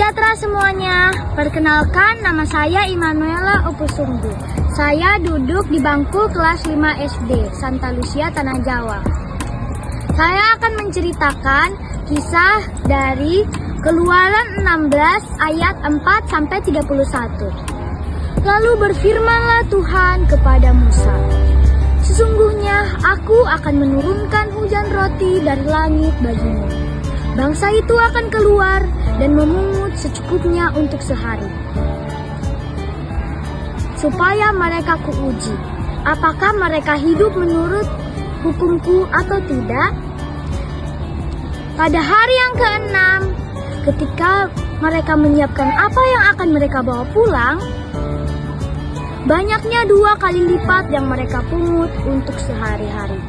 sejahtera semuanya. Perkenalkan, nama saya Immanuela Opusunggu. Saya duduk di bangku kelas 5 SD, Santa Lucia, Tanah Jawa. Saya akan menceritakan kisah dari Keluaran 16 ayat 4-31. Lalu berfirmanlah Tuhan kepada Musa, "Sesungguhnya aku akan menurunkan hujan roti dari langit bagimu. Bangsa itu akan keluar dan memungut secukupnya untuk sehari, supaya mereka kuuji, apakah mereka hidup menurut hukumku atau tidak." Pada hari yang ke-6, ketika mereka menyiapkan apa yang akan mereka bawa pulang, banyaknya 2 kali lipat yang mereka pungut untuk sehari-hari.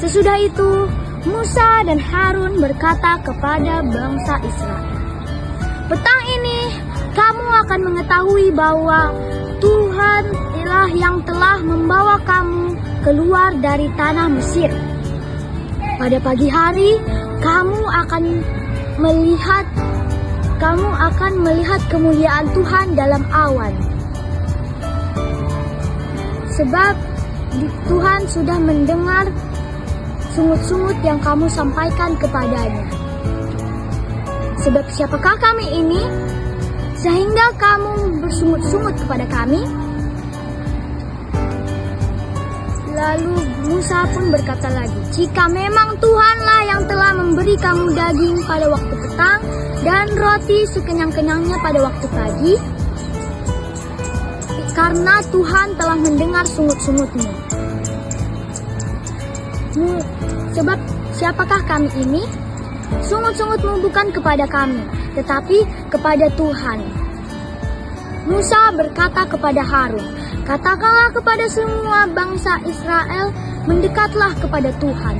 Sesudah itu, Musa dan Harun berkata kepada bangsa Israel, "Petang ini kamu akan mengetahui bahwa Tuhan Allah yang telah membawa kamu keluar dari tanah Mesir. Pada pagi hari kamu akan melihat kemuliaan Tuhan dalam awan. Sebab Tuhan sudah mendengar sungut-sungut yang kamu sampaikan kepadanya. Sebab siapakah kami ini, sehingga kamu bersungut-sungut kepada kami?" Lalu Musa pun berkata lagi, "Jika memang Tuhanlah yang telah memberi kamu daging pada waktu petang dan roti sekenyang-kenyangnya pada waktu pagi, karena Tuhan telah mendengar sungut-sungutmu. Sebab siapakah kami ini? Sungut-sungutmu bukan kepada kami, tetapi kepada Tuhan." Musa berkata kepada Harun, "Katakanlah kepada semua bangsa Israel, mendekatlah kepada Tuhan,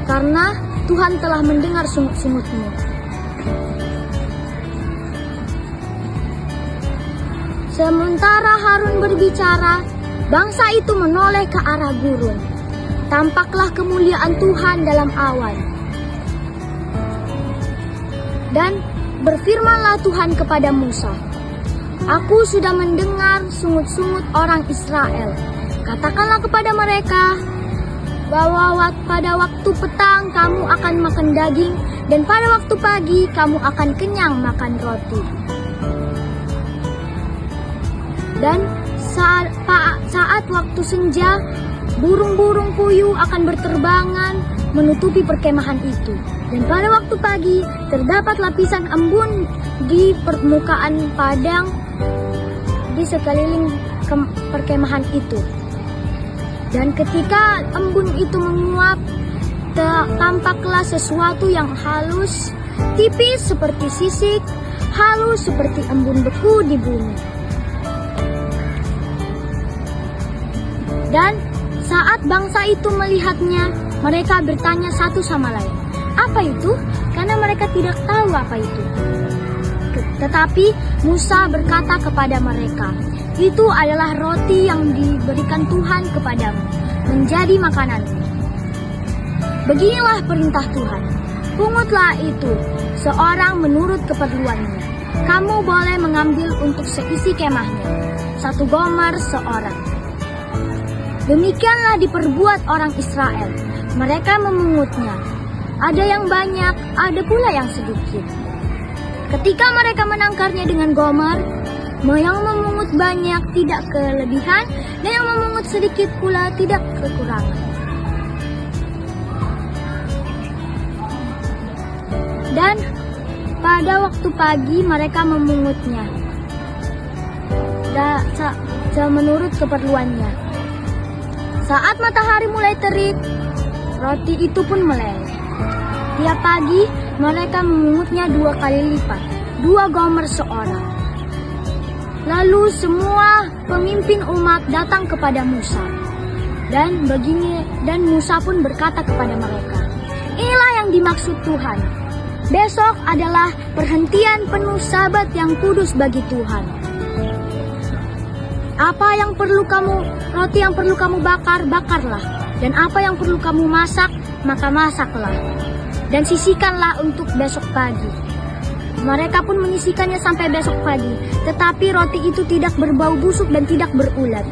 karena Tuhan telah mendengar sungut-sungutmu." Sementara Harun berbicara, bangsa itu menoleh ke arah gurun. Tampaklah kemuliaan Tuhan dalam awan. Dan berfirmanlah Tuhan kepada Musa, "Aku sudah mendengar sungut-sungut orang Israel. Katakanlah kepada mereka bahwa pada waktu petang kamu akan makan daging, dan pada waktu pagi kamu akan kenyang makan roti. Dan saat waktu senja, burung-burung puyuh akan berterbangan menutupi perkemahan itu. Dan pada waktu pagi terdapat lapisan embun di permukaan padang di sekeliling perkemahan itu. Dan ketika embun itu menguap, tampaklah sesuatu yang halus, tipis seperti sisik, halus seperti embun beku di bumi. Dan saat bangsa itu melihatnya, mereka bertanya satu sama lain, "Apa itu?" Karena mereka tidak tahu apa itu. Tetapi Musa berkata kepada mereka, "Itu adalah roti yang diberikan Tuhan kepadamu, menjadi makananmu. Beginilah perintah Tuhan, pungutlah itu, seorang menurut keperluannya. Kamu boleh mengambil untuk seisi kemahnya, 1 gomer seorang." Demikianlah diperbuat orang Israel. Mereka memungutnya. Ada yang banyak, ada pula yang sedikit. Ketika mereka menangkarnya dengan gomer, yang memungut banyak tidak kelebihan, dan yang memungut sedikit pula tidak kekurangan. Dan pada waktu pagi mereka memungutnya menurut keperluannya. Saat matahari mulai terik, roti itu pun meleleh. Tiap pagi mereka memungutnya 2 kali lipat, 2 gomer seorang. Lalu semua pemimpin umat datang kepada Musa. Dan Musa pun berkata kepada mereka, "Inilah yang dimaksud Tuhan. Besok adalah perhentian penuh Sabat yang kudus bagi Tuhan. Roti yang perlu kamu bakar, bakarlah. Dan apa yang perlu kamu masak, maka masaklah. Dan sisihkanlah untuk besok pagi. Mereka pun menyisihkannya sampai besok pagi. Tetapi roti itu tidak berbau busuk dan tidak berulat.